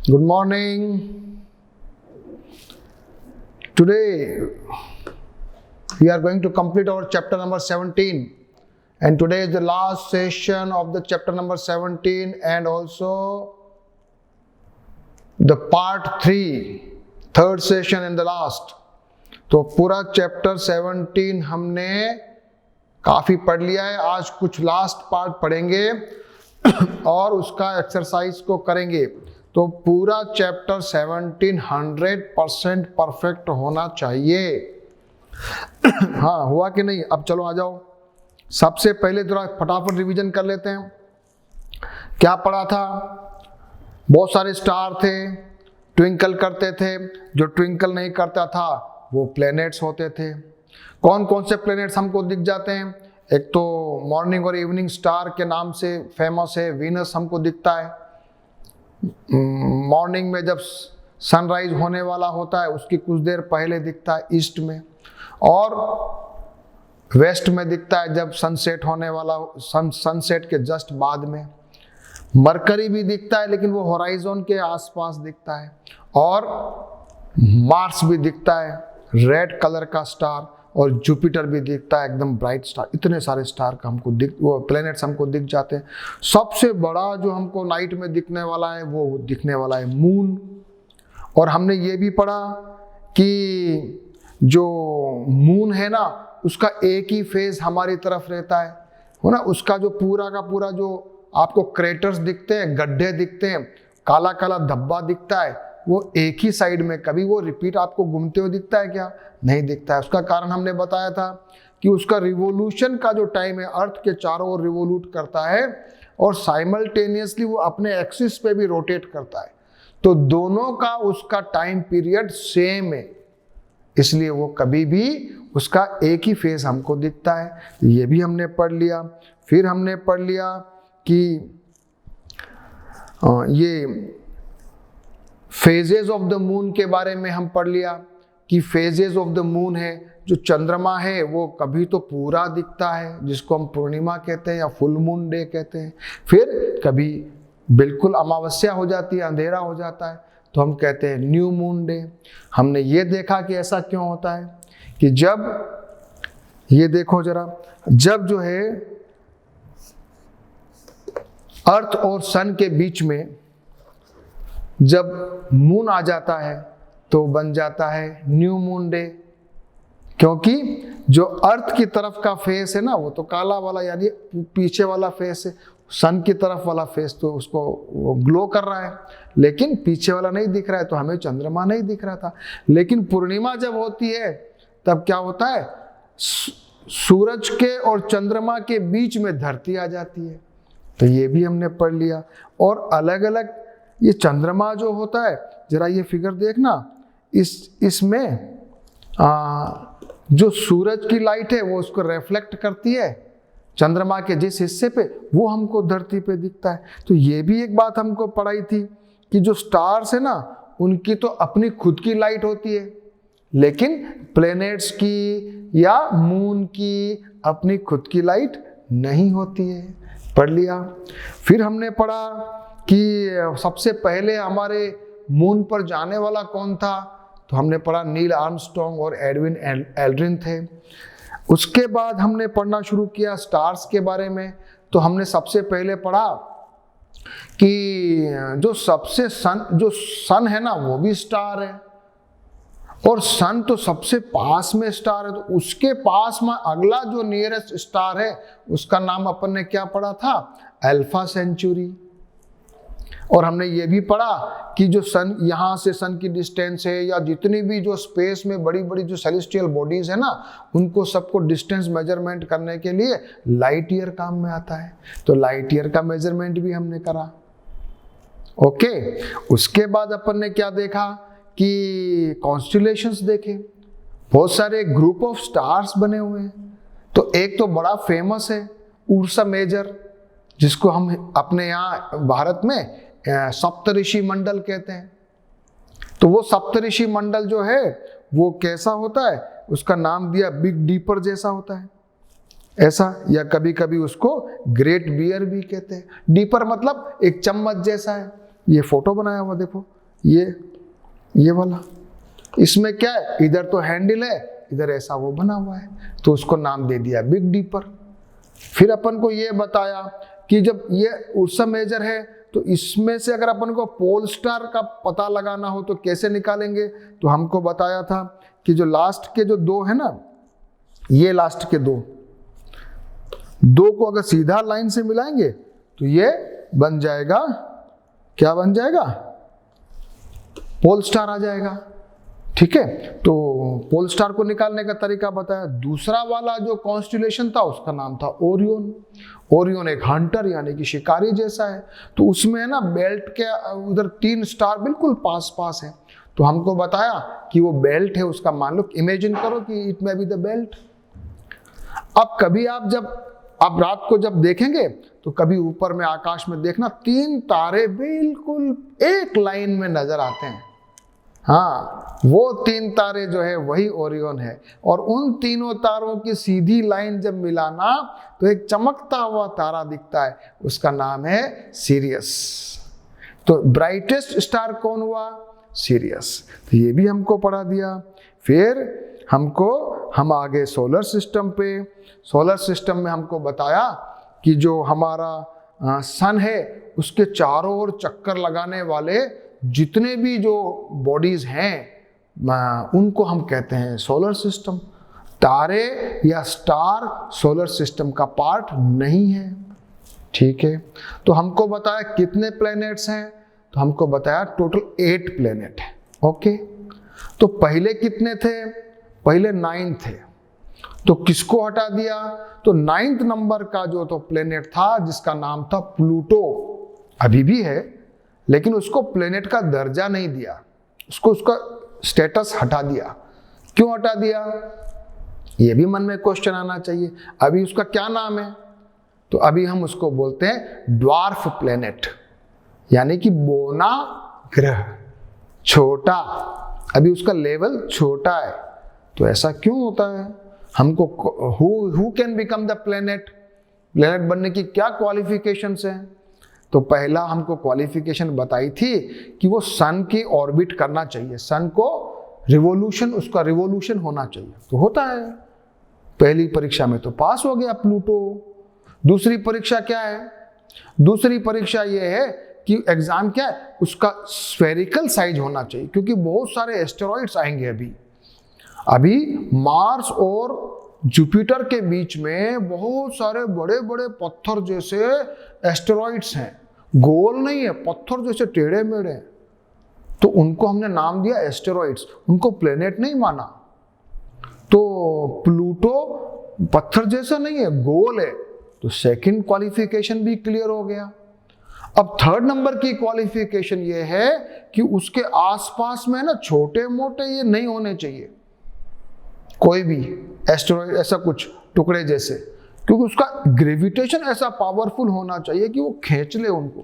Good morning. Today we are going to complete our chapter number 17, and today is the last session of the chapter number 17 and also the part 3, third session and the last. तो पूरा chapter 17 हमने काफी पढ़ लिया है। आज कुछ last part पढ़ेंगे और उसका एक्सरसाइज को करेंगे। तो पूरा चैप्टर 17 100% परफेक्ट होना चाहिए। हाँ, हुआ कि नहीं? अब चलो आ जाओ। सबसे पहले थोड़ा फटाफट रिवीजन कर लेते हैं। क्या पढ़ा था? बहुत सारे स्टार थे, ट्विंकल करते थे। जो ट्विंकल नहीं करता था वो प्लैनेट्स होते थे। कौन कौन से प्लैनेट्स हमको दिख जाते हैं? एक तो मॉर्निंग और इवनिंग स्टार के नाम से फेमस है वीनस, हमको दिखता है। मॉर्निंग में जब सनराइज होने वाला होता है उसकी कुछ देर पहले दिखता है ईस्ट में, और वेस्ट में दिखता है जब सनसेट होने वाला सनसेट के जस्ट बाद में। मरकरी भी दिखता है लेकिन वो होराइजन के आसपास दिखता है, और मार्स भी दिखता है रेड कलर का स्टार, और जुपिटर भी दिखता है एकदम ब्राइट स्टार। इतने सारे स्टार का हमको वो प्लैनेट्स हमको दिख जाते हैं। सबसे बड़ा जो हमको नाइट में दिखने वाला है वो दिखने वाला है मून। और हमने ये भी पढ़ा कि जो मून है ना उसका एक ही फेज हमारी तरफ रहता है, हो ना। उसका जो पूरा का पूरा जो आपको क्रेटर्स दिखते हैं, गड्ढे दिखते हैं, काला काला धब्बा दिखता है, वो एक ही साइड में। कभी वो रिपीट आपको घूमते हुए दिखता है क्या? नहीं दिखता है। उसका कारण हमने बताया था कि उसका रिवोल्यूशन का जो टाइम है अर्थ के चारों ओर रिवोल्यूट करता है और साइमल्टेनियसली वो अपने एक्सिस पे भी रोटेट करता है। तो दोनों का उसका टाइम पीरियड सेम है, इसलिए वो कभी भी उसका एक ही फेज हमको दिखता है। ये भी हमने पढ़ लिया। फिर हमने पढ़ लिया कि ये फेजेस ऑफ द मून के बारे में हम पढ़ लिया कि फेजेस ऑफ द मून है। जो चंद्रमा है वो कभी तो पूरा दिखता है जिसको हम पूर्णिमा कहते हैं या फुल मून डे कहते हैं, फिर कभी बिल्कुल अमावस्या हो जाती है, अंधेरा हो जाता है तो हम कहते हैं न्यू मून डे। हमने ये देखा कि ऐसा क्यों होता है कि जब ये देखो जरा, जब जो है अर्थ और सन के बीच में जब मून आ जाता है तो बन जाता है न्यू मून डे, क्योंकि जो अर्थ की तरफ का फेस है ना वो तो काला वाला यानी पीछे वाला फेस है। सन की तरफ वाला फेस तो उसको वो ग्लो कर रहा है, लेकिन पीछे वाला नहीं दिख रहा है, तो हमें चंद्रमा नहीं दिख रहा था। लेकिन पूर्णिमा जब होती है तब क्या होता है? सूरज के और चंद्रमा के बीच में धरती आ जाती है। तो ये भी हमने पढ़ लिया। और अलग अलग ये चंद्रमा जो होता है, जरा ये फिगर देखना, इसमें जो सूरज की लाइट है वो उसको रिफ्लेक्ट करती है चंद्रमा के जिस हिस्से पे, वो हमको धरती पे दिखता है। तो ये भी एक बात हमको पढ़ाई थी कि जो स्टार्स है ना उनकी तो अपनी खुद की लाइट होती है, लेकिन प्लैनेट्स की या मून की अपनी खुद की लाइट नहीं होती है। पढ़ लिया। फिर हमने पढ़ा कि सबसे पहले हमारे मून पर जाने वाला कौन था, तो हमने पढ़ा नील आर्मस्ट्रॉन्ग और एडविन एल्ड्रिन थे। उसके बाद हमने पढ़ना शुरू किया स्टार्स के बारे में। तो हमने सबसे पहले पढ़ा कि जो सन है ना वो भी स्टार है, और सन तो सबसे पास में स्टार है, तो उसके पास में अगला जो नियरेस्ट स्टार है उसका नाम अपन ने क्या पढ़ा था? Alpha century. और हमने ये भी पढ़ा कि जो सन, यहाँ से सन की डिस्टेंस है या जितनी भी जो स्पेस में बड़ी बड़ी जो सेलेस्टियल बॉडीज है ना उनको सबको डिस्टेंस मेजरमेंट करने के लिए लाइट ईयर काम में आता है। तो लाइट ईयर का मेजरमेंट भी हमने करा। ओके। उसके बाद अपन ने क्या देखा कि कॉन्स्टिलेशंस देखे। बहुत सारे ग्रुप ऑफ स्टार्स बने हुए हैं। तो एक तो बड़ा फेमस है उर्सा मेजर, जिसको हम अपने यहाँ भारत में सप्तऋषि मंडल कहते हैं। तो वो सप्तऋषि मंडल जो है वो कैसा होता है? उसका नाम दिया बिग डीपर जैसा होता है ऐसा, या कभी कभी उसको ग्रेट बियर भी कहते हैं। डीपर मतलब एक चम्मच जैसा है। ये फोटो बनाया हुआ देखो, ये वाला। इसमें क्या है, इधर तो हैंडल है, इधर ऐसा वो बना हुआ है, तो उसको नाम दे दिया बिग डीपर। फिर अपन को ये बताया कि जब ये उर्सा मेजर है तो इसमें से अगर अपन को पोल स्टार का पता लगाना हो तो कैसे निकालेंगे, तो हमको बताया था कि जो लास्ट के जो दो है ना, ये लास्ट के दो को अगर सीधा लाइन से मिलाएंगे तो ये बन जाएगा, क्या बन जाएगा, पोल स्टार आ जाएगा। ठीक है, तो पोल स्टार को निकालने का तरीका बताया। दूसरा वाला जो कॉन्स्टिलेशन था उसका नाम था ओरियन। ओरियन एक हंटर यानी कि शिकारी जैसा है, तो उसमें है ना बेल्ट के उधर 3 स्टार बिल्कुल पास पास है, तो हमको बताया कि वो बेल्ट है उसका, मान लो इमेजिन करो कि it may be the belt. अब कभी आप रात को जब देखेंगे तो कभी ऊपर में आकाश में देखना 3 तारे बिल्कुल एक लाइन में नजर आते हैं। हाँ, वो 3 तारे जो है वही ओरियन है, और उन तीनों तारों की सीधी लाइन जब मिलाना तो एक चमकता हुआ तारा दिखता है, उसका नाम है सीरियस। तो ब्राइटेस्ट स्टार कौन हुआ, सीरियस। तो ये भी हमको पढ़ा दिया। फिर हम आगे सोलर सिस्टम पे। सोलर सिस्टम में हमको बताया कि जो हमारा सन है उसके चारों ओर चक्कर लगाने वाले जितने भी जो बॉडीज हैं उनको हम कहते हैं सोलर सिस्टम। तारे या स्टार सोलर सिस्टम का पार्ट नहीं है। ठीक है, तो हमको बताया कितने प्लैनेट्स हैं, तो हमको बताया टोटल 8 प्लैनेट है। ओके, तो पहले कितने थे, पहले 9 थे, तो किसको हटा दिया, तो 9th नंबर का जो तो प्लेनेट था जिसका नाम था प्लूटो, अभी भी है लेकिन उसको प्लेनेट का दर्जा नहीं दिया, उसका स्टेटस हटा दिया। क्यों हटा दिया, ये भी मन में क्वेश्चन आना चाहिए। अभी उसका क्या नाम है, तो अभी हम उसको बोलते हैं ड्वार्फ प्लेनेट, यानी कि बोना ग्रह, छोटा, अभी उसका लेवल छोटा है। तो ऐसा क्यों होता है, हमको who can become the planet, planet बनने की क्या क्वालिफिकेशंस हैं, तो पहला हमको क्वालिफिकेशन बताई थी कि वो सन की ऑर्बिट करना चाहिए, सन को रिवोल्यूशन, उसका रिवोल्यूशन होना चाहिए, तो होता है। पहली परीक्षा में तो पास हो गया प्लूटो। दूसरी परीक्षा क्या है, दूसरी परीक्षा ये है कि एग्जाम क्या है, उसका स्फेरिकल साइज होना चाहिए, क्योंकि बहुत सारे एस्टेरॉइड्स आएंगे। अभी मार्स और जुपिटर के बीच में बहुत सारे बड़े बड़े पत्थर जैसे एस्टेरॉइड्स हैं, गोल नहीं है, पत्थर जैसे टेढ़े मेढ़े, तो उनको हमने नाम दिया एस्टेरॉइड्स, उनको प्लेनेट नहीं माना। तो प्लूटो पत्थर जैसा नहीं है, गोल है, तो सेकंड क्वालिफिकेशन भी क्लियर हो गया। अब 3rd नंबर की क्वालिफिकेशन ये है कि उसके आसपास में ना छोटे मोटे ये नहीं होने चाहिए, कोई भी एस्टेरॉइड ऐसा कुछ टुकड़े जैसे, क्योंकि उसका ग्रेविटेशन ऐसा पावरफुल होना चाहिए कि वो खींच ले उनको।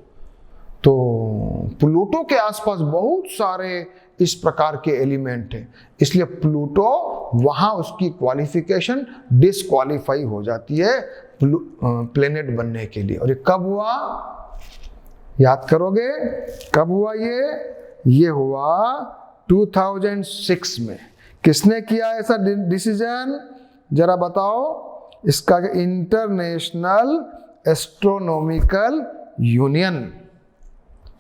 तो प्लूटो के आसपास बहुत सारे इस प्रकार के एलिमेंट हैं, इसलिए प्लूटो वहां उसकी क्वालिफिकेशन डिसक्वालीफाई हो जाती है प्लेनेट बनने के लिए। और ये कब हुआ, याद करोगे कब हुआ ये हुआ 2006 में। किसने किया ऐसा डिसीजन, जरा बताओ, इसका इंटरनेशनल एस्ट्रोनॉमिकल यूनियन।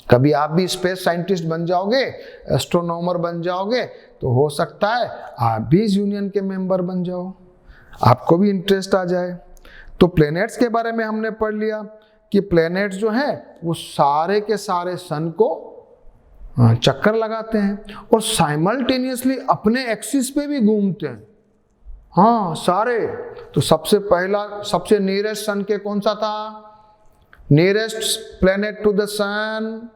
कभी आप भी स्पेस साइंटिस्ट बन जाओगे, एस्ट्रोनॉमर बन जाओगे, तो हो सकता है आप भी इस यूनियन के मेंबर बन जाओ, आपको भी इंटरेस्ट आ जाए। तो प्लैनेट्स के बारे में हमने पढ़ लिया कि प्लैनेट्स जो हैं वो सारे के सारे सन को चक्कर लगाते हैं और साइमल्टेनियसली अपने एक्सिस पे भी घूमते हैं। हाँ, सारे। तो सबसे पहला, सबसे नियरेस्ट सन के कौन सा था, nearest planet to the sun,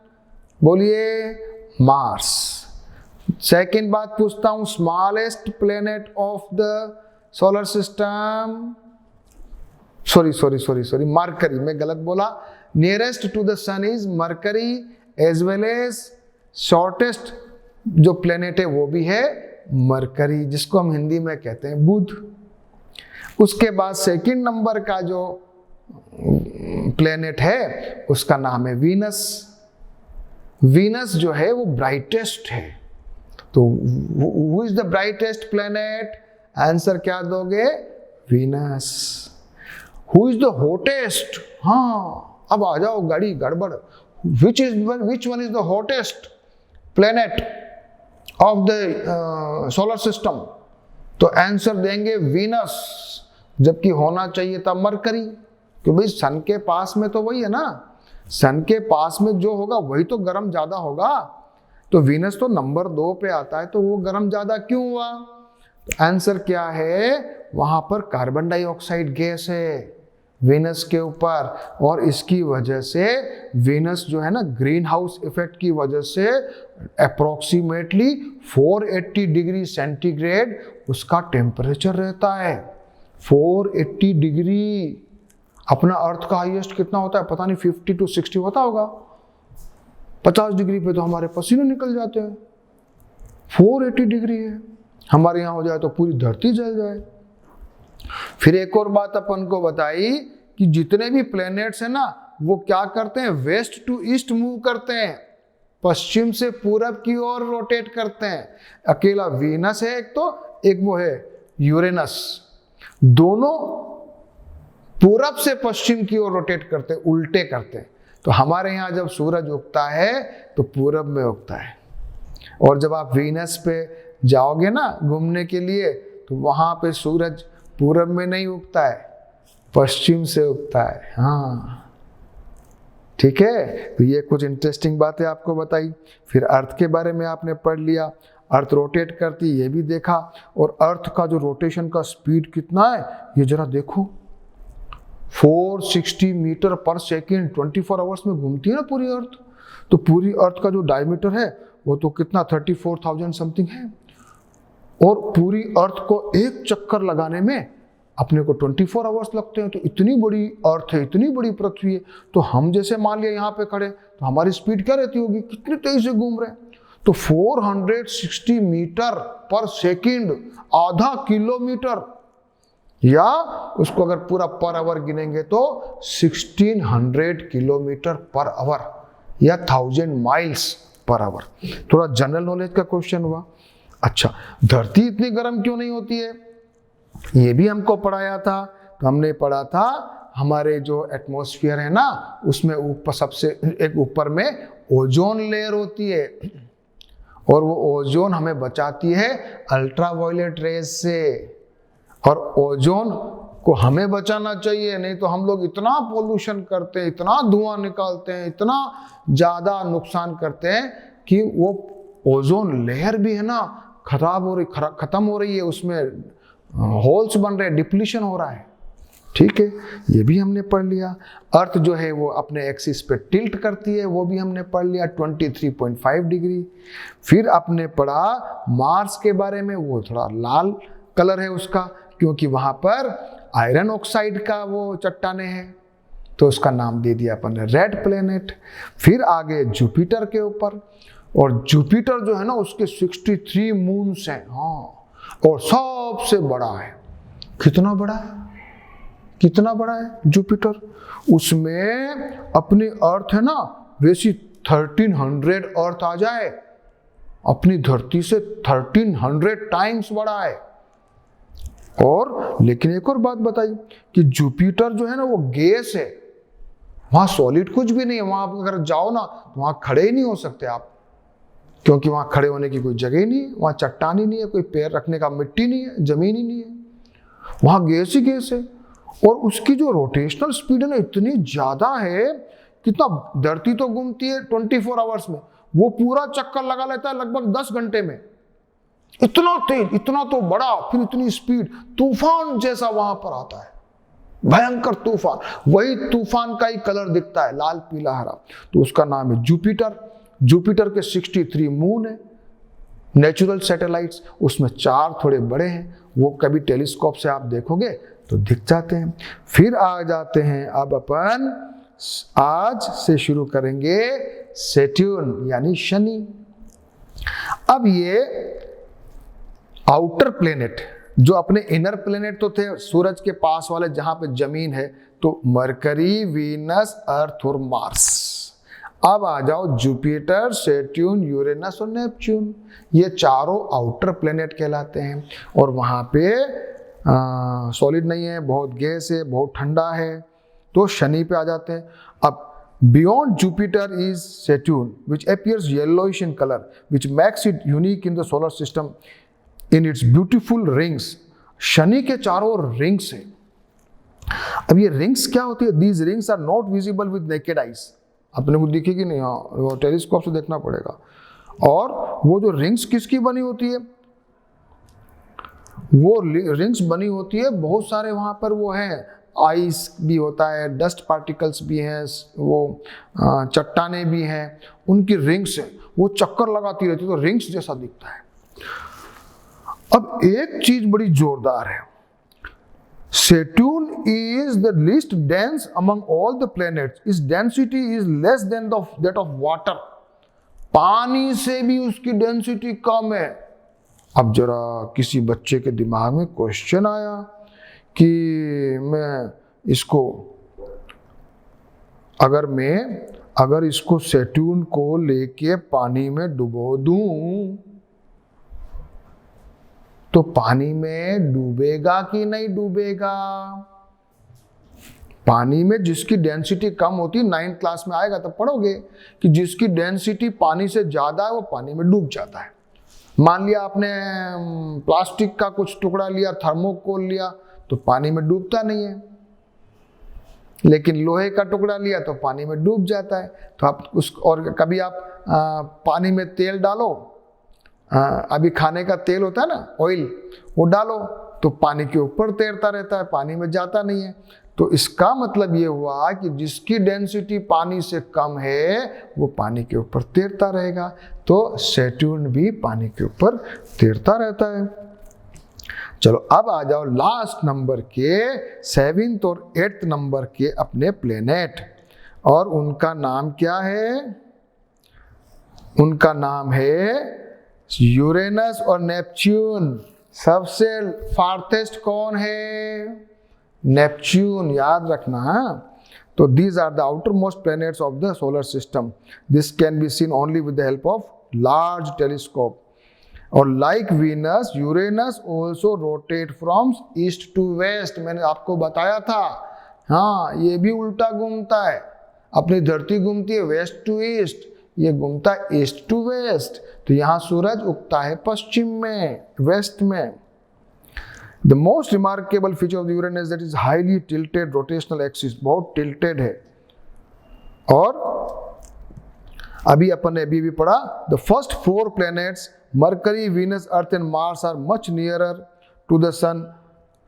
बोलिए मार्स। सेकंड बात पूछता हूं, smallest planet of the solar system, sorry Mercury, मैं गलत बोला। Nearest to the sun is Mercury, as well as shortest जो प्लेनेट है वो भी है मरकरी, जिसको हम हिंदी में कहते हैं बुध। उसके बाद सेकंड नंबर का जो प्लेनेट है उसका नाम है वीनस। वीनस जो है वो ब्राइटेस्ट है। तो who is the brightest planet? Answer क्या दोगे? Venus. Who is the hottest? हाँ, अब आ जाओ गाड़ी गड़बड़। Which one is the hottest planet of the solar system? तो आंसर देंगे वीनस, जबकि होना चाहिए था मरकरी, क्योंकि भाई सन के पास में तो वही है ना, सन के पास में जो होगा वही तो गर्म ज्यादा होगा। तो वीनस तो नंबर 2 पे आता है, तो वो गर्म ज्यादा क्यों हुआ? तो आंसर क्या है? वहां पर कार्बन डाइऑक्साइड गैस है वीनस के ऊपर, और इसकी वजह से वीनस जो है ना, ग्रीन हाउस इफेक्ट की वजह से अप्रोक्सीमेटली 480 डिग्री सेंटीग्रेड उसका टेम्परेचर रहता है। 480 डिग्री। अपना अर्थ का हाईएस्ट कितना होता है पता नहीं, 50 to 60 होता होगा। 50 डिग्री पे तो हमारे पसीने निकल जाते हैं। 480 डिग्री है, हमारे यहाँ हो जाए तो पूरी धरती जल जाए। फिर एक और बात अपन को बताई कि जितने भी प्लैनेट्स हैं ना, वो क्या करते हैं? वेस्ट टू ईस्ट मूव करते हैं, पश्चिम से पूरब की ओर रोटेट करते हैं। अकेला वीनस है एक, तो एक वो है यूरेनस। दोनों पूरब से पश्चिम की ओर रोटेट करते हैं, उल्टे करते हैं। तो हमारे यहाँ जब सूरज उगता है तो पूरब में उगता है, और जब आप वीनस पे जाओगे ना घूमने के लिए, तो वहां पे सूरज पूरब में नहीं उगता है, पश्चिम से उगता है। हाँ, ठीक है। तो ये कुछ इंटरेस्टिंग बातें आपको बताई। फिर अर्थ के बारे में आपने पढ़ लिया, अर्थ रोटेट करती है ये भी देखा, और अर्थ का जो रोटेशन का स्पीड कितना है ये जरा देखो, 460 मीटर पर सेकेंड। 24 आवर्स में घूमती है ना पूरी अर्थ। तो पूरी अर्थ का जो डायमीटर है वो तो कितना 34,000 समथिंग है, और पूरी अर्थ को एक चक्कर लगाने में अपने को 24 आवर्स लगते हैं। तो इतनी बड़ी अर्थ है, इतनी बड़ी पृथ्वी है, तो हम जैसे मान लिया यहाँ पे खड़े, तो हमारी स्पीड क्या रहती होगी, कितनी तेजी से घूम रहे हैं। तो 460 मीटर पर सेकेंड, आधा किलोमीटर, या उसको अगर पूरा पर आवर गिनेंगे तो 1600 किलोमीटर पर आवर, या 1000 माइल्स पर आवर। थोड़ा जनरल नॉलेज का क्वेश्चन हुआ। अच्छा, धरती इतनी गर्म क्यों नहीं होती है, ये भी हमको पढ़ाया था। तो हमने पढ़ा था हमारे जो एटमॉस्फेयर है ना, उसमें ऊपर सबसे एक ऊपर में ओजोन लेयर होती है, और वो ओजोन हमें बचाती है अल्ट्रावायलेट रेज से, और ओजोन को हमें बचाना चाहिए। नहीं तो हम लोग इतना पोल्यूशन करते हैं, इतना धुआं निकालते हैं, इतना ज़्यादा नुकसान करते हैं कि वो ओजोन लेयर भी है ना खराब हो रही, खत्म हो रही है, उसमें होल्स बन रहे हैं, डिप्लीशन हो रहा है। ठीक है, ये भी हमने पढ़ लिया। अर्थ जो है वो अपने एक्सिस पे टिल्ट करती है, वो भी हमने पढ़ लिया 23.5 डिग्री। फिर आपने पढ़ा मार्स के बारे में, वो थोड़ा लाल कलर है उसका, क्योंकि वहां पर आयरन ऑक्साइड का वो चट्टाने हैं, तो उसका नाम दे दिया अपन ने रेड प्लेनेट। फिर आगे जुपिटर के ऊपर, और जुपिटर जो है ना उसके 63 मून्स हैं। हाँ, और सबसे बड़ा है। कितना बड़ा है, कितना बड़ा है जुपिटर? उसमें अपनी अर्थ है ना, वैसी 1300 अर्थ आ जाए, अपनी धरती से 1300 टाइम्स बड़ा है। और लेकिन एक और बात बताई कि जुपिटर जो है ना वो गैस है, वहां सॉलिड कुछ भी नहीं है। वहां अगर जाओ ना तो वहां खड़े ही नहीं हो सकते आप, क्योंकि वहां खड़े होने की कोई जगह ही नहीं है, वहां चट्टान ही नहीं है, कोई पैर रखने का मिट्टी नहीं है, जमीन ही नहीं है, वहां गैस ही गैस है। और उसकी जो रोटेशनल स्पीड है ना इतनी ज्यादा है, कितना, धरती तो घूमती है 24 आवर्स में, वो पूरा चक्कर लगा लेता है लगभग 10 घंटे में। इतना तेज, इतना तो बड़ा, फिर इतनी स्पीड, तूफान जैसा वहां पर आता है, भयंकर तूफान। वही तूफान का ही कलर दिखता है, लाल पीला हरा, तो उसका नाम है जुपिटर। जुपिटर के 63 मून है, नेचुरल सैटेलाइट्स, उसमें 4 थोड़े बड़े हैं, वो कभी टेलीस्कोप से आप देखोगे तो दिख जाते हैं। फिर आ जाते हैं, अब अपन आज से शुरू करेंगे सैटर्न यानी शनि। अब ये आउटर प्लेनेट, जो अपने इनर प्लेनेट तो थे सूरज के पास वाले जहां पे जमीन है, तो मरकरी, वीनस, अर्थ और मार्स। अब आ जाओ जुपिटर, सैटर्न, यूरेनस और नेपच्यून, ये चारों आउटर प्लेनेट कहलाते हैं। और वहां पे सॉलिड नहीं है, बहुत गैस है, बहुत ठंडा है, तो शनि पे आ जाते हैं। अब beyond Jupiter is Saturn which appears yellowish in colour which makes it unique in the solar system in its beautiful rings. Shani के चारों रिंग्स है। अब ये रिंग्स क्या होती है? These rings are not visible with naked eyes, अपने को दिखेगी नहीं, हाँ वो टेलीस्कोप से देखना पड़ेगा। और वो जो रिंग्स किसकी बनी होती है? वो रिंग्स बनी होती है बहुत सारे वहां पर वो है, आइस भी होता है, डस्ट पार्टिकल्स भी हैं, वो चट्टाने भी हैं, उनकी रिंग्स है, वो चक्कर लगाती रहती है तो रिंग्स जैसा दिखता है। अब एक चीज बड़ी जोरदार है, Saturn is the least dense among all the planets. Its density is less than that of water. पानी से भी उसकी डेंसिटी कम है। अब जरा किसी बच्चे के दिमाग में क्वेश्चन आया कि मैं इसको अगर इसको सैटर्न को लेके पानी में डुबो दूं तो पानी में डूबेगा कि नहीं डूबेगा? पानी में जिसकी डेंसिटी कम होती है, 9th क्लास में आएगा तब पढ़ोगे कि जिसकी डेंसिटी पानी से ज्यादा है वो पानी में डूब जाता है। मान लिया आपने प्लास्टिक का कुछ टुकड़ा लिया, थर्मोकोल लिया, तो पानी में डूबता नहीं है, लेकिन लोहे का टुकड़ा लिया तो पानी में डूब जाता है। तो आप और कभी आप पानी में तेल डालो, अभी खाने का तेल होता है ना, ऑयल, वो डालो तो पानी के ऊपर तैरता रहता है, पानी में जाता नहीं है। तो इसका मतलब ये हुआ कि जिसकी डेंसिटी पानी से कम है वो पानी के ऊपर तैरता रहेगा। तो सैटर्न भी पानी के ऊपर तैरता रहता है। चलो अब आ जाओ लास्ट नंबर के 7th और 8th नंबर के अपने प्लेनेट, और उनका नाम क्या है? उनका नाम है यूरेनस और नेपच्यून। सबसे फार्थेस्ट कौन है? नेपच्यून, याद रखना है। तो these are the outer most planets of the solar system. This can be seen only with the help of large telescope. और like Venus, Uranus also rotate from east to west. मैंने आपको बताया था, हाँ ये भी उल्टा घूमता है। अपनी धरती घूमती है वेस्ट टू ईस्ट, ये घूमता है ईस्ट टू वेस्ट। तो यहाँ सूरज उगता है पश्चिम में, वेस्ट में। The most remarkable feature of the Uranus that is highly tilted rotational axis, बहुत टिल्टेड है। और अभी अपन ने अभी भी पढ़ा, the first 4 planets Mercury, Venus, Earth and Mars are much nearer to the sun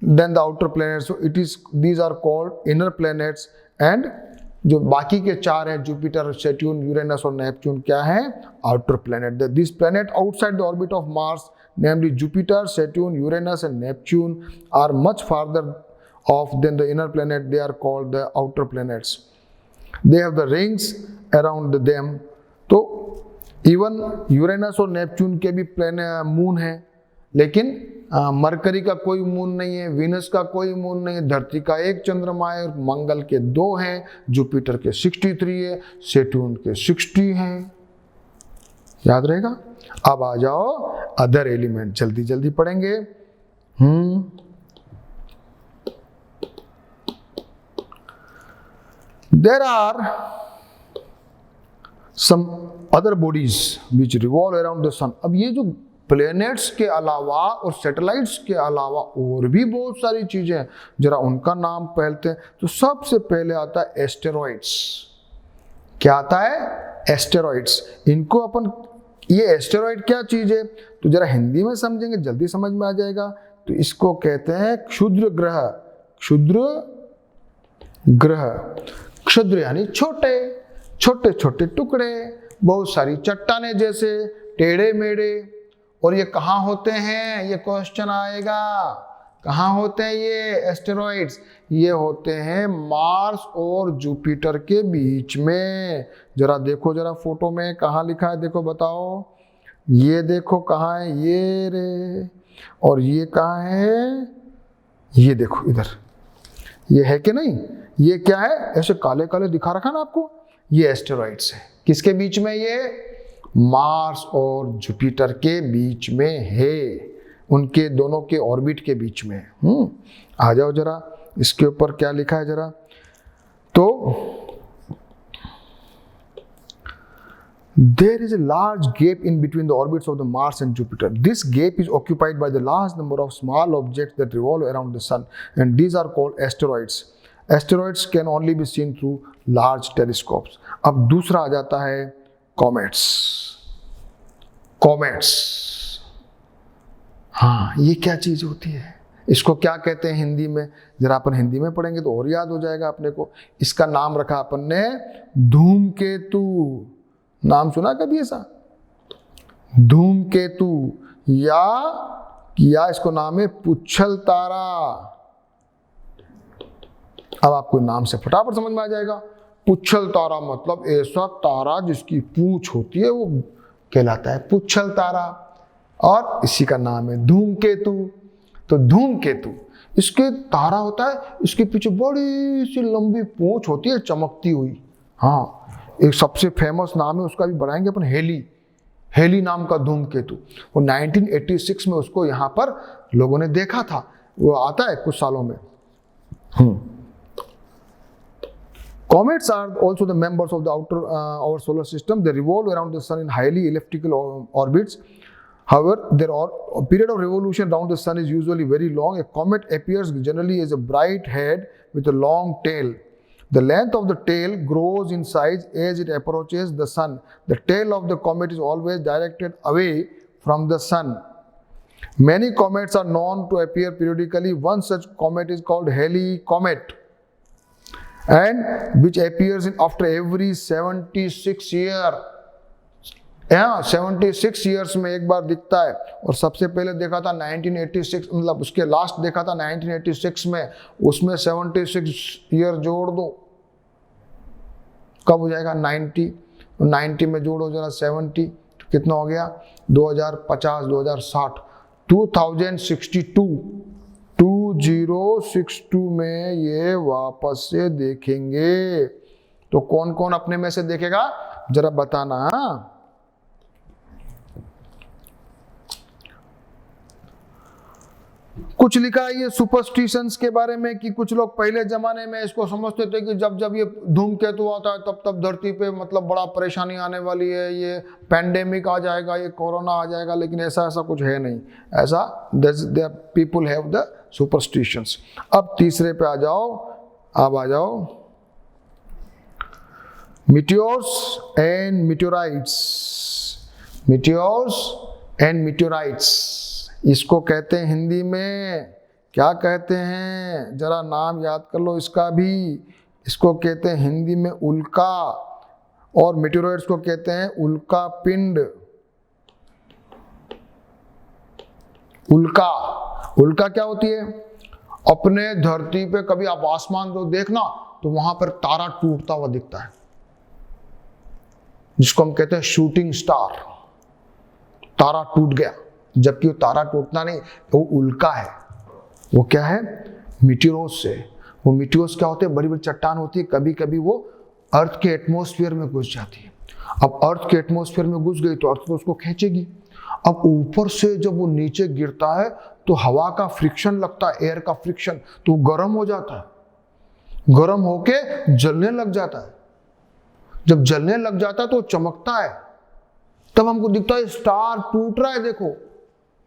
than the outer planets. So it is these are called inner planets. And जो बाकी के 4 हैं, जुपिटर, सैटर्न, यूरेनस और नेपच्यून, क्या है? Outer planet. This planet outside the orbit of Mars, namely Jupiter, Saturn, Uranus and Neptune, are much farther off than the inner planet. They are called the outer planets. They have the rings around them. तो even Uranus और Neptune के भी moon है, लेकिन mercury का कोई moon नहीं है, वीनस का कोई मून नहीं है, धरती का एक चंद्रमा है, मंगल के 2 हैं, जुपिटर के 63 है, सैटर्न के 60 हैं। याद रहेगा। अब आ जाओ अदर एलिमेंट, जल्दी जल्दी पढ़ेंगे। There are some other bodies which revolve around the sun. अब ये जो प्लैनेट्स के अलावा और सैटेलाइट्स के अलावा और भी बहुत सारी चीजें हैं, जरा उनका नाम पहलते हैं। तो सबसे पहले आता है एस्टेरॉइड्स। क्या आता है? एस्टेरॉइड्स। इनको अपन, ये एस्टेरॉइड क्या चीज है तो जरा हिंदी में समझेंगे, जल्दी समझ में आ जाएगा। तो इसको कहते हैं क्षुद्र ग्रह। क्षुद्र ग्रह, क्षुद्र यानी छोटे, छोटे छोटे टुकड़े, बहुत सारी चट्टाने जैसे, टेढ़े मेढ़े। और ये कहाँ होते हैं? ये क्वेश्चन आएगा, कहाँ होते हैं ये एस्टेरॉइड्स? ये होते हैं मार्स और जुपिटर के बीच में। जरा देखो, जरा फोटो में कहाँ लिखा है, देखो बताओ। ये देखो कहाँ है, ये रे। और ये कहाँ है? ये देखो इधर। ये है कि नहीं? ये क्या है? ऐसे काले काले दिखा रखा ना आपको, ये एस्टेरॉइड्स है। किसके बीच में? ये मार्स और जुपिटर के बीच में है, उनके दोनों के ऑर्बिट के बीच में। आ जाओ जरा, इसके ऊपर क्या लिखा है जरा। तो there is a large gap in between the orbits of the Mars and Jupiter. This gap is occupied by the large number of small objects that revolve around the sun, and these are called asteroids. Asteroids can only be seen through large telescopes. अब दूसरा आ जाता है comets. Comets, हाँ, ये क्या चीज होती है? इसको क्या कहते हैं हिंदी में? जरा अपन हिंदी में पढ़ेंगे तो और याद हो जाएगा अपने को। इसका नाम रखा अपन ने धूमकेतु। नाम सुना कभी ऐसा? धूमकेतु, या इसको नाम है पुच्छल तारा। अब आपको नाम से फटाफट समझ में आ जाएगा। पुच्छल तारा मतलब ऐसा तारा जिसकी पूंछ होती है, वो कहलाता है पुच्छल तारा, और इसी का नाम है धूमकेतु। तो धूमकेतु, इसके तारा होता है, इसके पीछे बड़ी सी लंबी पूंछ होती है चमकती हुई। हाँ, एक सबसे फेमस नाम है उसका, भी बढ़ाएंगे अपन, हेली नाम का धूमकेतु। वो 1986 में उसको यहाँ पर लोगों ने देखा था, वो आता है कुछ सालों में। Comets are also the members of the our solar system. They revolve around the sun in highly elliptical orbits. However, a period of revolution around the sun is usually very long. A comet appears generally as a bright head with a long tail. The length of the tail grows in size as it approaches the sun. The tail of the comet is always directed away from the sun. Many comets are known to appear periodically. One such comet is called Halley comet, and which appears after every 76 years. 76 years में एक बार दिखता है, और सबसे पहले देखा था 1986, मतलब उसके लास्ट देखा था 1986 में। उसमें 76 ईयर जोड़ दो, कब हो जाएगा 90, 90 में जोड़ो जरा 70, तो कितना हो गया 2050, 2060, 2062 में ये वापस से देखेंगे। तो कौन कौन अपने में से देखेगा जरा बताना। कुछ लिखा है ये सुपरस्टिशंस के बारे में कि कुछ लोग पहले जमाने में इसको समझते थे कि जब जब ये धूमकेतु आता है तब तब धरती पे मतलब बड़ा परेशानी आने वाली है, ये पैंडेमिक आ जाएगा, ये कोरोना आ जाएगा। लेकिन ऐसा कुछ है नहीं। ऐसा पीपल हैव द सुपरस्टिशंस। अब तीसरे पे आ जाओ, अब आ जाओ meteors and meteorites. Meteors and meteorites इसको कहते हैं हिंदी में, क्या कहते हैं जरा नाम याद कर लो इसका भी। इसको कहते हैं हिंदी में उल्का, और मीटियोराइट्स को कहते हैं उल्का पिंड। उल्का क्या होती है? अपने धरती पे कभी आप आसमान को देखना तो वहां पर तारा टूटता हुआ दिखता है, जिसको हम कहते हैं शूटिंग स्टार। तारा टूट गया, जबकि वो तारा टूटना नहीं, वो उल्का है। वो क्या है? मीटियोर्स से। वो मीटियोर्स क्या होते हैं? बड़ी बड़ी चट्टान होती है, कभी कभी वो अर्थ के एटमॉस्फेयर में घुस जाती है। अब अर्थ के एटमॉस्फेयर में घुस गई तो अर्थ तो उसको खींचेगी। अब ऊपर से जब वो नीचे गिरता है तो हवा का फ्रिक्शन लगता है, एयर का फ्रिक्शन, तो वो गर्म हो जाता है, गर्म होके जलने लग जाता है। जब जलने लग जाता है तो चमकता है, तब हमको दिखता है स्टार टूट रहा है देखो,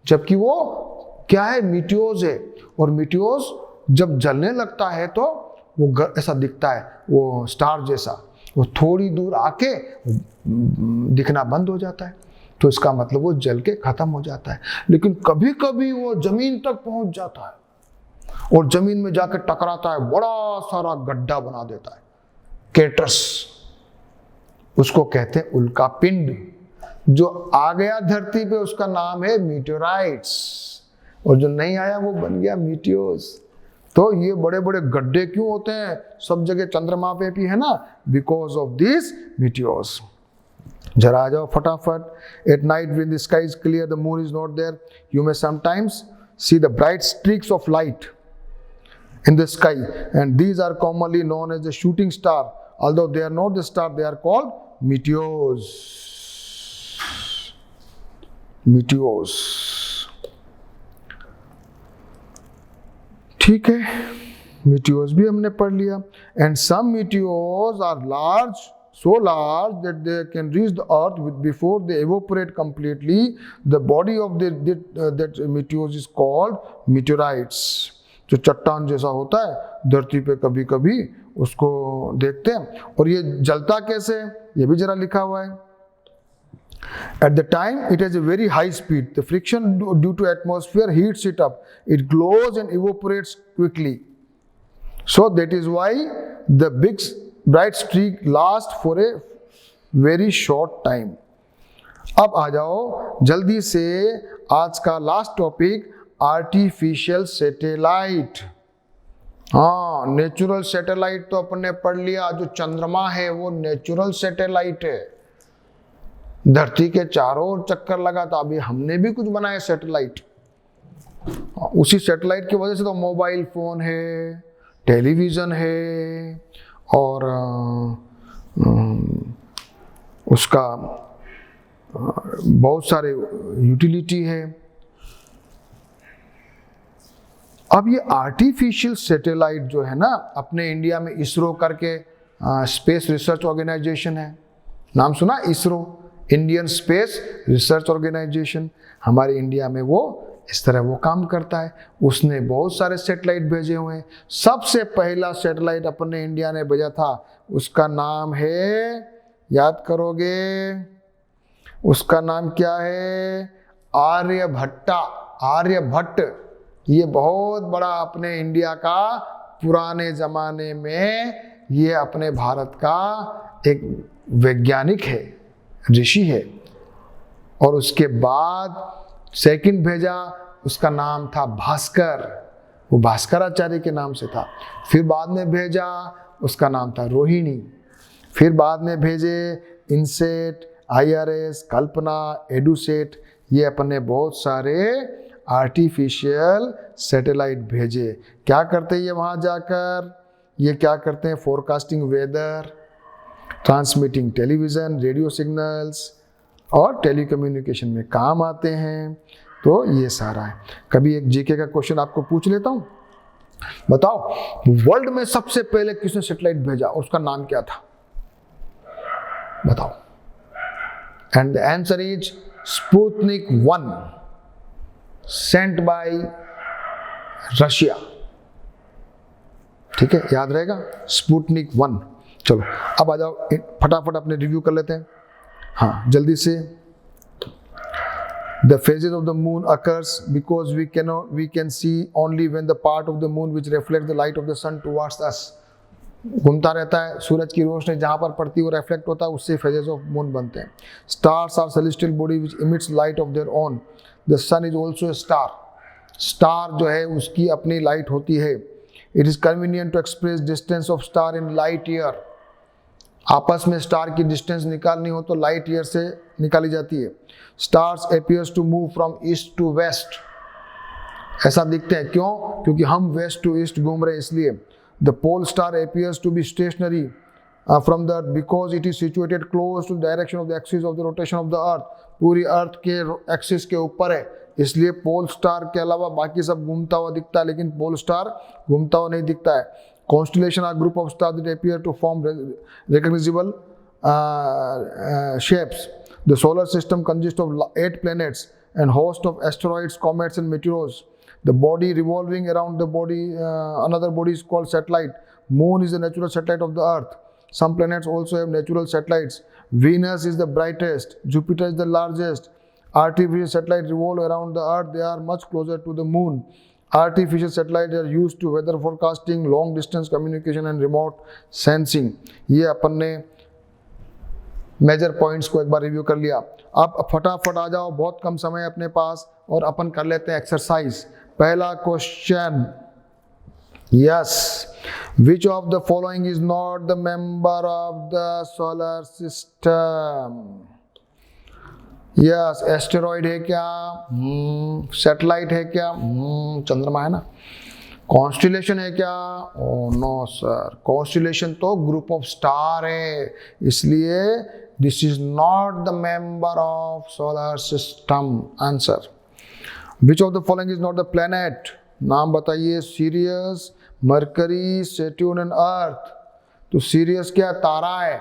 जबकि वो क्या है? मीटियोर्स है। और मीटियोर्स जब जलने लगता है तो वो ऐसा दिखता है, वो स्टार जैसा। वो थोड़ी दूर आके दिखना बंद हो जाता है, तो इसका मतलब वो जल के खत्म हो जाता है। लेकिन कभी कभी वो जमीन तक पहुंच जाता है और जमीन में जाकर टकराता है, बड़ा सारा गड्ढा बना देता है, क्रेटर्स। उसको कहते हैं उल्का पिंड। जो आ गया धरती पे उसका नाम है मीटियोराइट्स, और जो नहीं आया वो बन गया मीटियोर्स। तो ये बड़े बड़े गड्ढे क्यों होते हैं सब जगह? चंद्रमा पे भी है ना, बिकॉज ऑफ दिस मीटियोर्स। जरा आ जाओ फटाफट। At night when the sky is clear, the moon is not there, you may sometimes see the bright streaks of light in the sky, and these are commonly known as the shooting star although they are not the star, they are called meteors. meteors. ठीक है, meteors भी हमने पढ़ लिया. And some meteors are large, so large that they can reach the earth before they evaporate completely. The body of that meteors is called meteorites. जो चट्टान जैसा होता है धरती पे, कभी कभी उसको देखते हैं. और ये जलता कैसे, ये भी जरा लिखा हुआ है. At the time it has a very high speed. The friction due to atmosphere heats it up. It glows and evaporates quickly. So that is why the big bright streak lasts for a very short time. अब आ जाओ जल्दी से आज का last topic, artificial satellite. हाँ, natural satellite तो अपन ने पढ़ लिया. जो चंद्रमा है वो नेचुरल सैटेलाइट है, धरती के चारों ओर चक्कर लगाता. अभी हमने भी कुछ बनाया सैटेलाइट. उसी सैटेलाइट की वजह से तो मोबाइल फोन है, टेलीविजन है, और उसका बहुत सारे यूटिलिटी है. अब ये आर्टिफिशियल सैटेलाइट जो है ना, अपने इंडिया में इसरो करके स्पेस रिसर्च ऑर्गेनाइजेशन है. नाम सुना, ISRO, Indian space research organisation. हमारे इंडिया में वो इस तरह वो काम करता है. उसने बहुत सारे सैटेलाइट भेजे हुए हैं. सबसे पहला सैटेलाइट अपने इंडिया ने भेजा था, उसका नाम है, याद करोगे, उसका नाम क्या है, आर्यभट्टा, आर्यभट्ट. ये बहुत बड़ा अपने इंडिया का पुराने जमाने में ये अपने भारत का एक वैज्ञानिक है, ऋषि है. और उसके बाद सेकंड भेजा, उसका नाम था भास्कर, वो भास्कराचार्य के नाम से था. फिर बाद में भेजा, उसका नाम था रोहिणी. फिर बाद में भेजे इनसेट, IRS, कल्पना, एडुसेट. ये अपने बहुत सारे आर्टिफिशियल सैटेलाइट भेजे. क्या करते हैं ये वहाँ जाकर, ये क्या करते हैं, forecasting weather, transmitting television, radio signals और टेलीकम्युनिकेशन में काम आते हैं. तो ये सारा है. कभी एक जीके का क्वेश्चन आपको पूछ लेता हूँ, बताओ वर्ल्ड में सबसे पहले किसने सैटेलाइट भेजा और उसका नाम क्या था, बताओ. And the answer is Sputnik 1, sent by Russia. ठीक है, याद रहेगा, स्पुतनिक 1. चलो अब आ जाओ, फटाफट अपने रिव्यू कर लेते हैं. हाँ, जल्दी से. The phases of the moon occurs because we can see only when the part of the moon which reflects the light of the sun towards us. घूमता रहता है, सूरज की रोशनी जहाँ पर पड़ती है वो रिफ्लेक्ट होता है, उससे phases of moon बनते हैं. Stars are celestial body which emits light of their own. The sun is also a star. Star जो है उसकी अपनी लाइट होती है. It is convenient to express distance of star in light year. आपस में स्टार की डिस्टेंस निकालनी हो तो लाइट ईयर से निकाली जाती है. Stars appears to move from east to west. ऐसा दिखते हैं, क्यों, क्योंकि हम वेस्ट टू ईस्ट घूम रहे हैं इसलिए. The pole star appears to be stationary from the earth because it is situated close to direction of the axis of the rotation of the earth. पूरी अर्थ के एक्सिस के ऊपर है, इसलिए पोल स्टार के अलावा बाकी सब घूमता हुआ दिखता है, लेकिन पोल स्टार घूमता हुआ नहीं दिखता है. Constellation are group of stars that appear to form recognizable shapes. The solar system consists of 8 planets and host of asteroids, comets, and meteors. The body revolving around the body, another body is called satellite. Moon is the natural satellite of the Earth. Some planets also have natural satellites. Venus is the brightest. Jupiter is the largest. Artificial satellites revolve around the Earth. They are much closer to the Moon. Artificial satellites are used to weather forecasting, long distance communication and remote sensing. ये अपन ने major points को एक बार review कर लिया. अब फटाफट आ जाओ, बहुत कम समय अपने पास, और अपन कर लेते हैं एक्सरसाइज. पहला question, yes, which of the following is not the member of the solar system. Yes, asteroid है क्या, सैटेलाइट है क्या, चंद्रमा है ना. कॉन्स्टिलेशन है क्या? ओ नो सर, कॉन्स्टिलेशन तो ग्रुप ऑफ स्टार है, इसलिए this is not the member of solar system. Answer, which of the following is not the planet? नाम बताइए, serious, mercury, Saturn and earth. तो सीरियस क्या तारा है,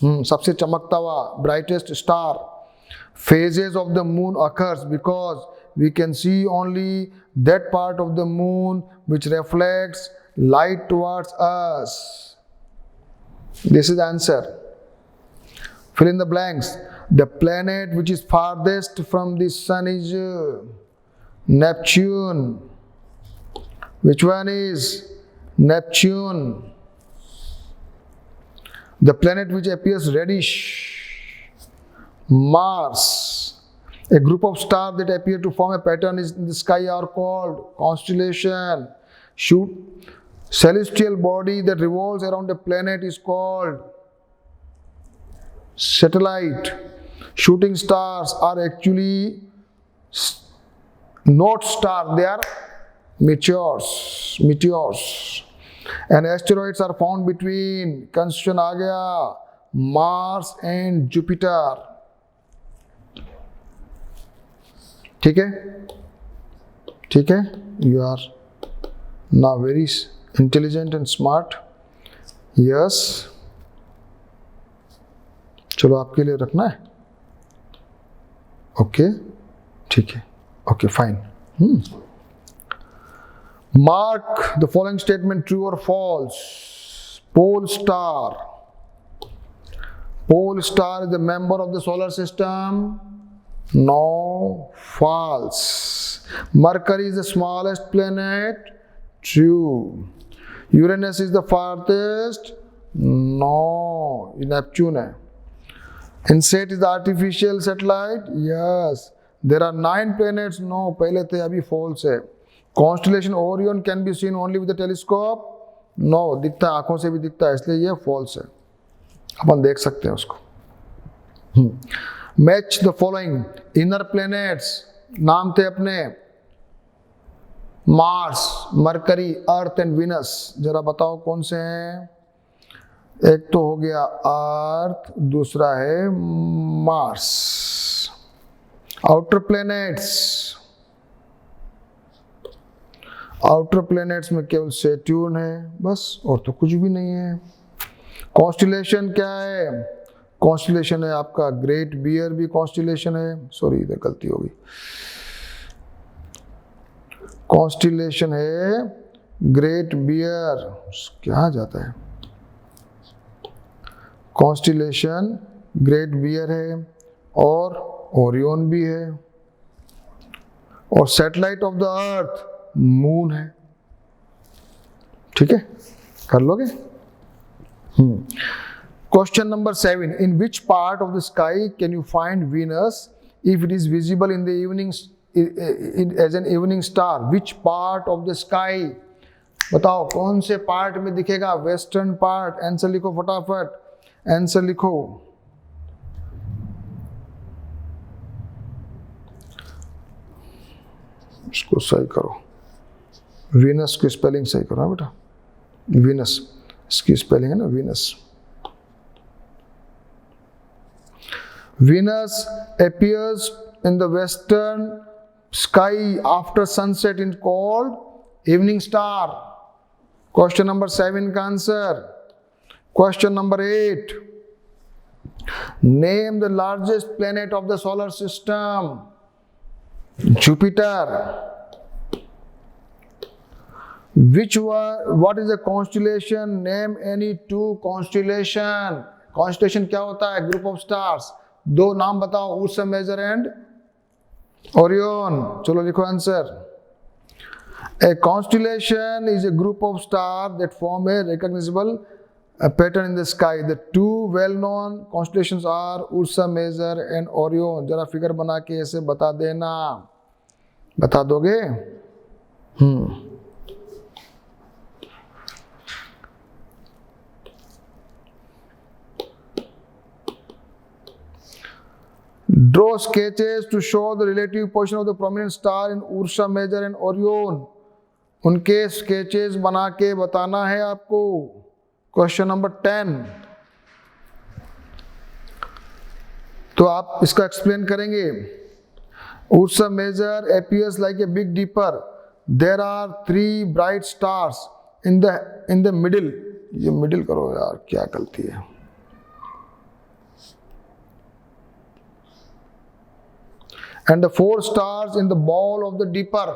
सबसे चमकता हुआ, brightest star. Phases of the moon occurs because we can see only that part of the moon which reflects light towards us. This is the answer. Fill in the blanks. The planet which is farthest from the sun is Neptune. Which one is Neptune? The planet which appears reddish, Mars. A group of stars that appear to form a pattern in the sky are called constellation. Celestial body that revolves around a planet is called satellite. Shooting stars are actually not stars, they are meteors. And asteroids are found between, constellation आ गया, Mars and Jupiter. ठीक है, ठीक है, you are now very intelligent and smart. Yes, चलो आपके लिए रखना है, ओके, ठीक है, okay fine. Mark the following statement true और false. Pole star is the member of the solar system. No, false. Mercury is the smallest planet. True. Uranus is the farthest. No, Neptune है. InSat is the artificial satellite. Yes. There are 9 planets. No, पहले थे, अभी false है. Constellation Orion can be seen only with the telescope. No, दिखता है, आंखों से भी दिखता है, इसलिए ये false है, अपन देख सकते हैं उसको। Match the following inner planets, नाम थे अपने Mars, mercury, earth and Venus. जरा बताओ कौन से हैं? एक तो हो गया अर्थ, दूसरा है मार्स। आउटर प्लैनेट्स में केवल सैटर्न है बस, और तो कुछ भी नहीं है। कॉन्स्टिलेशन क्या है? कॉन्स्टिलेशन है आपका ग्रेट बियर भी कॉन्स्टिलेशन है, सॉरी इधर गलती होगी, कॉन्स्टिलेशन है ग्रेट बियर, क्या जाता है, कॉन्स्टिलेशन ग्रेट बियर है, और ओरियन भी है, और satellite of the earth moon है। ठीक है, कर लोगे? Question number 7. In which part of the sky can you find Venus if it is visible in the evening as an evening star? Which part of the sky? बताओ कौन से part में दिखेगा? Western part. आंसर लिखो फटाफट, answer लिखो। इसको सही करो, वीनस की स्पेलिंग सही करो। हाँ बेटा, वीनस इसकी स्पेलिंग है ना, Venus. Venus appears in the western sky after sunset and called evening star. Question number 7 का answer. Question number 8. Name the largest planet of the solar system. Jupiter. What is a constellation? Name any 2 constellation. Constellation क्या होता है? Group of stars. 2 नाम बताओ, Ursa major and Orion. चलो लिखो answer. A constellation is a group of stars that form a recognizable pattern in the sky. The 2 well-known constellations are Ursa Major and Orion. जरा figure बना के ऐसे बता देना, बता दोगे? Draw sketches to show the relative position of the prominent star in Ursa Major and Orion. उनके sketches बना के बताना है आपको। क्वेश्चन नंबर 10, तो आप इसका एक्सप्लेन करेंगे। Ursa Major appears like a big dipper. There are 3 bright stars in the middle. ये मिडिल करो यार, क्या गलती है। And the 4 stars in the ball of the dipper.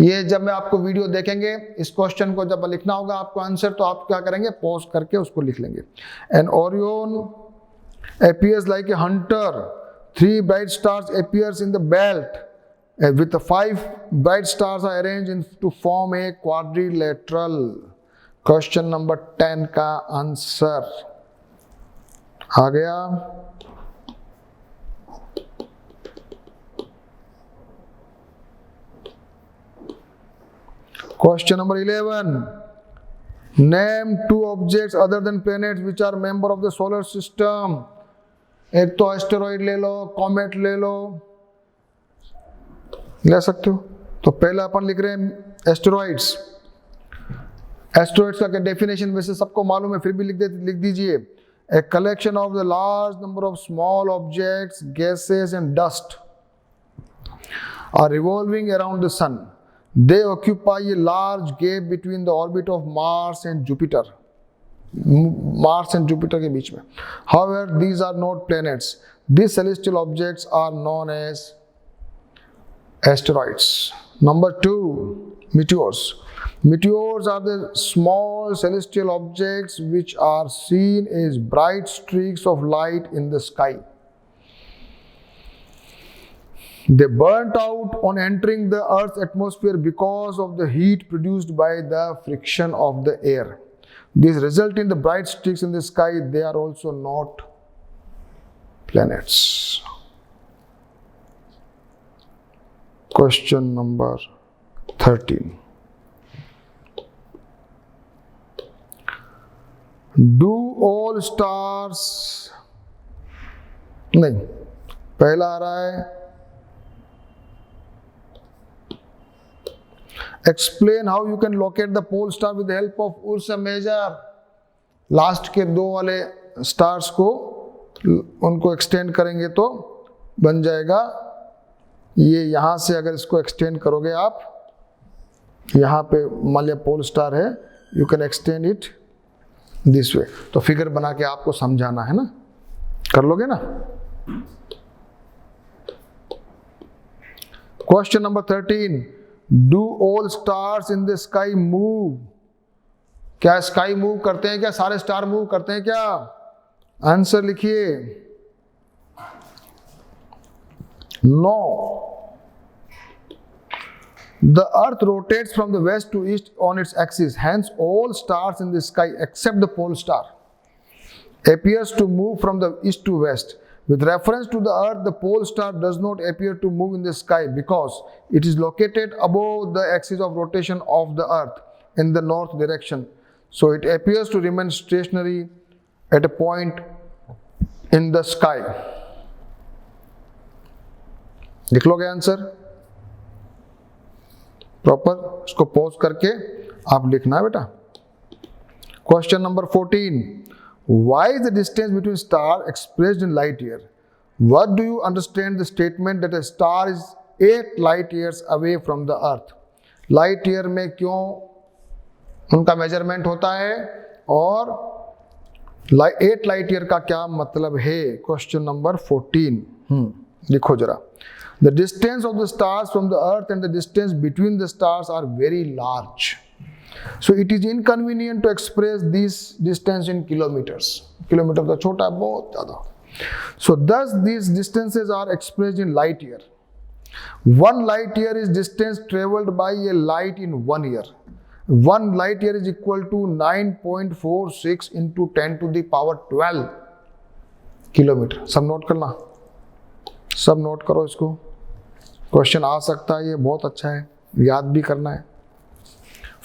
ये जब मैं आपको वीडियो देखेंगे, इस क्वेश्चन को जब लिखना होगा आपको आंसर, तो आप क्या करेंगे, पॉज करके उसको लिख लेंगे। And Orion appears like a hunter. 3 bright stars appears in the belt. With the 5 bright stars are arranged to form a quadrilateral. Question number 10 का आंसर आ गया। Question number 11, name 2 objects other than planets which are member of the solar system. एक तो asteroid ले लो, comet ले लो, ले सकते हो। तो पहले अपन लिख रहे हैं एस्टेरॉइड्स। एस्टेरॉइड्स का डेफिनेशन वैसे सबको मालूम है, फिर भी लिख दीजिए। A collection of the large number of small objects, gases and dust are revolving around the sun. They occupy a large gap between the orbit of Mars and Jupiter. Mars and Jupiter के बीच में। However, these are not planets. These celestial objects are known as asteroids. Number 2, meteors. Meteors are the small celestial objects which are seen as bright streaks of light in the sky. They burnt out on entering the Earth's atmosphere because of the heat produced by the friction of the air. These result in the bright streaks in the sky. They are also not planets. Question number 13. Do all stars, नहीं, पहला आ रहा है Explain how you can locate the pole star with the help of Ursa Major. Last के 2 वाले stars को उनको extend करेंगे तो बन जाएगा ये। यहां से अगर इसको एक्सटेंड करोगे आप, यहां पे मान लिया पोल स्टार है, you can extend it this way. तो फिगर बना के आपको समझाना है ना, कर लोगे ना। Question number 13, do all stars in the sky move. क्या स्काई मूव करते हैं क्या? सारे स्टार मूव करते हैं क्या? आंसर लिखिए। No. The earth rotates from the west to east on its axis, hence all stars in the sky except the pole star appears to move from the east to west. With reference to the earth, the pole star does not appear to move in the sky because it is located above the axis of rotation of the earth in the north direction. So it appears to remain stationary at a point in the sky. लिख लोगे answer proper, इसको pause करके आप लिखना है बेटा। Question number 14, why is the distance between stars expressed in light year? What do you understand the statement that a star is 8 light years away from the earth? Light year में क्यों उनका measurement होता है और 8 light year का क्या मतलब है? क्वेश्चन नंबर 14 लिखो जरा। The distance of the stars from the earth and the distance between the stars are very large. So it is inconvenient to express this distance in kilometers. Kilometre तो छोटा है बहुत ज़्यादा. So thus these distances are expressed in light year. 1 light year is distance traveled by a light in 1 year. 1 light year is equal to 9.46 into 10 to the power 12 kilometre. सब note करना, सब note करो इसको. Question आ सकता है, ये बहुत अच्छा है, याद भी करना है.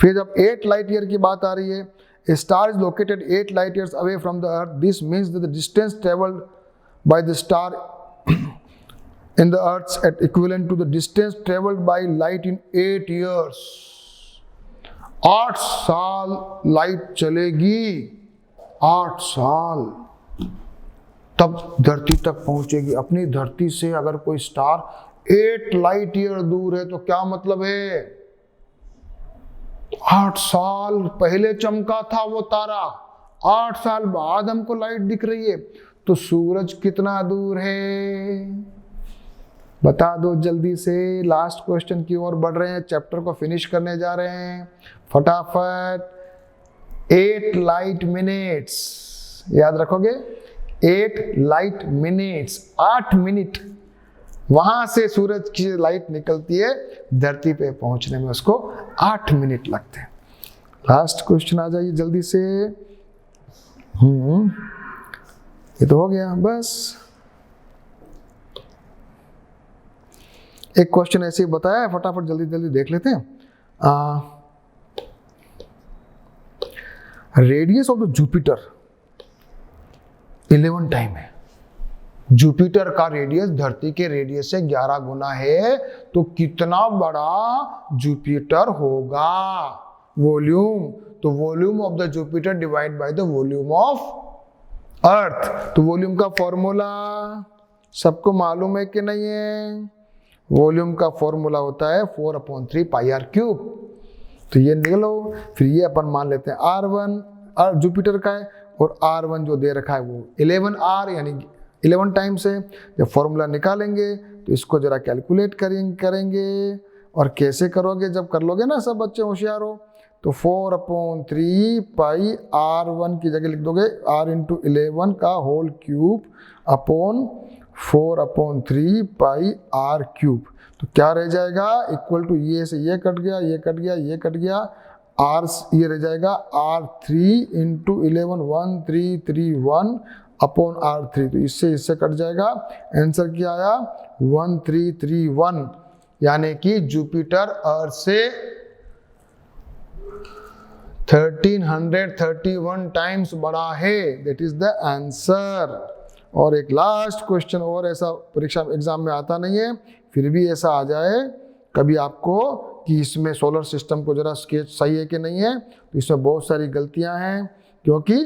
फिर जब 8 लाइट ईयर की बात आ रही है, a star is located 8 light years away from the earth. This means that the distance traveled by the star in the earth at equivalent to the distance traveled by light in 8 years. 8 साल light चलेगी, 8 साल तब धरती तक पहुंचेगी। अपनी धरती से अगर कोई स्टार 8 लाइट ईयर दूर है तो क्या मतलब है, 8 साल पहले चमका था वो तारा, 8 साल बाद हमको लाइट दिख रही है, तो सूरज कितना दूर है बता दो जल्दी से। लास्ट क्वेश्चन की ओर बढ़ रहे हैं, चैप्टर को फिनिश करने जा रहे हैं फटाफट। 8 लाइट मिनट्स याद रखोगे, 8 लाइट मिनट्स, 8 मिनट वहां से सूरज की लाइट निकलती है, धरती पे पहुंचने में उसको 8 मिनट लगते हैं। लास्ट क्वेश्चन आ जाइए जल्दी से। ये तो हो गया बस। एक क्वेश्चन ऐसे ही बताया है, फटाफट जल्दी जल्दी देख लेते हैं। Radius of the Jupiter 11 time है। जुपिटर का रेडियस धरती के रेडियस से 11 गुना है, तो कितना बड़ा जुपिटर होगा। वॉल्यूम, तो volume of the Jupiter divide by the volume of earth. तो वॉल्यूम का फॉर्मूला सबको मालूम है कि नहीं है? वॉल्यूम का फॉर्मूला होता है 4/3 पाई आर क्यूब। तो ये निकलो, फिर ये अपन मान लेते हैं R1 जुपिटर का है, और R1 जो दे रखा है वो 11R यानी 11 टाइम्स है। जब फॉर्मूला निकालेंगे तो इसको जरा कैलकुलेट करेंगे। और कैसे करोगे, जब कर लोगे ना सब बच्चे होशियार हो, तो 4/3 पाई R1 की जगह लिख दोगे R × 11 का होल क्यूब अपॉन 4/3 पाई R क्यूब। तो क्या रह जाएगा, इक्वल टू ये से ये कट गया, ये कट गया, ये कट गया, R ये रह जाएगा R3 × 11 1331 अपॉन R3। तो इससे कट जाएगा। आंसर क्या आया 1331, यानी कि जुपिटर अर्थ से 1331 टाइम्स बड़ा है। That is the answer. और एक लास्ट क्वेश्चन और, ऐसा परीक्षा एग्जाम में आता नहीं है, फिर भी ऐसा आ जाए कभी आपको कि इसमें सोलर सिस्टम को जरा स्केच सही है कि नहीं है, तो इसमें बहुत सारी गलतियां हैं। क्योंकि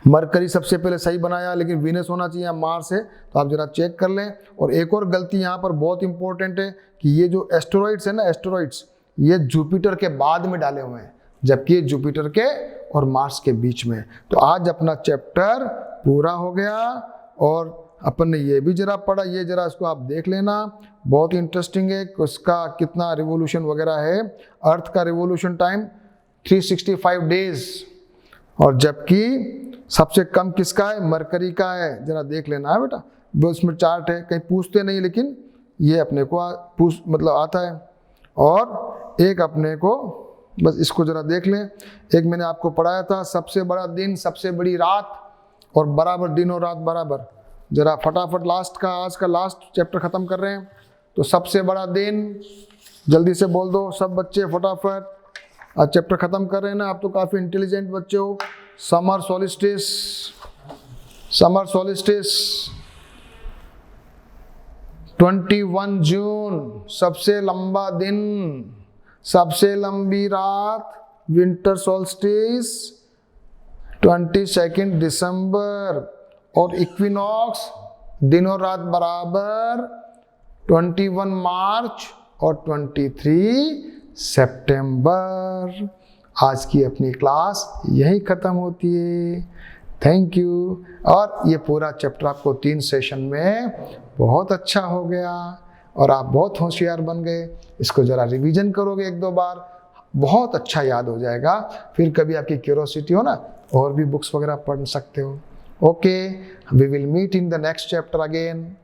मरकरी सबसे पहले सही बनाया, लेकिन वीनस होना चाहिए मार्स है, तो आप जरा चेक कर लें। और एक और गलती यहाँ पर बहुत इंपॉर्टेंट है कि ये जो एस्टेरॉइड्स है ना, एस्टेरॉइड्स ये जुपिटर के बाद में डाले हुए हैं, जबकि ये जुपिटर के और मार्स के बीच में। तो आज अपना चैप्टर पूरा हो गया, और अपन ने ये भी जरा पढ़ा, ये जरा इसको आप देख लेना, बहुत इंटरेस्टिंग है। उसका कितना रिवोल्यूशन वगैरह है। अर्थ का रिवोल्यूशन टाइम 365 डेज, और जबकि सबसे कम किसका है, मरकरी का है। जरा देख लेना है बेटा, वो इसमें चार्ट है, कहीं पूछते नहीं, लेकिन ये अपने को मतलब आता है। और एक अपने को बस इसको जरा देख लें। एक मैंने आपको पढ़ाया था, सबसे बड़ा दिन, सबसे बड़ी रात, और बराबर दिन और रात बराबर। जरा फटाफट लास्ट का, आज का लास्ट चैप्टर खत्म कर रहे हैं, तो सबसे बड़ा दिन जल्दी से बोल दो सब बच्चे फटाफट। आज चैप्टर खत्म कर रहे हैं ना, आप तो काफ़ी इंटेलिजेंट बच्चे हो। समर सॉलिस्टिस, समर सॉलिस्टिस 21 जून, सबसे लंबा दिन, सबसे लंबी रात। विंटर सॉल्स्टिस 22 दिसंबर, और इक्विनॉक्स दिन और रात बराबर 21 मार्च और 23 सितंबर। आज की अपनी क्लास यही ख़त्म होती है। Thank you. और ये पूरा चैप्टर आपको 3 सेशन में बहुत अच्छा हो गया, और आप बहुत होशियार बन गए। इसको ज़रा रिवीजन करोगे 1-2 बार, बहुत अच्छा याद हो जाएगा। फिर कभी आपकी क्यूरोसिटी हो ना, और भी बुक्स वगैरह पढ़ सकते हो। Okay, we will meet in the next chapter again.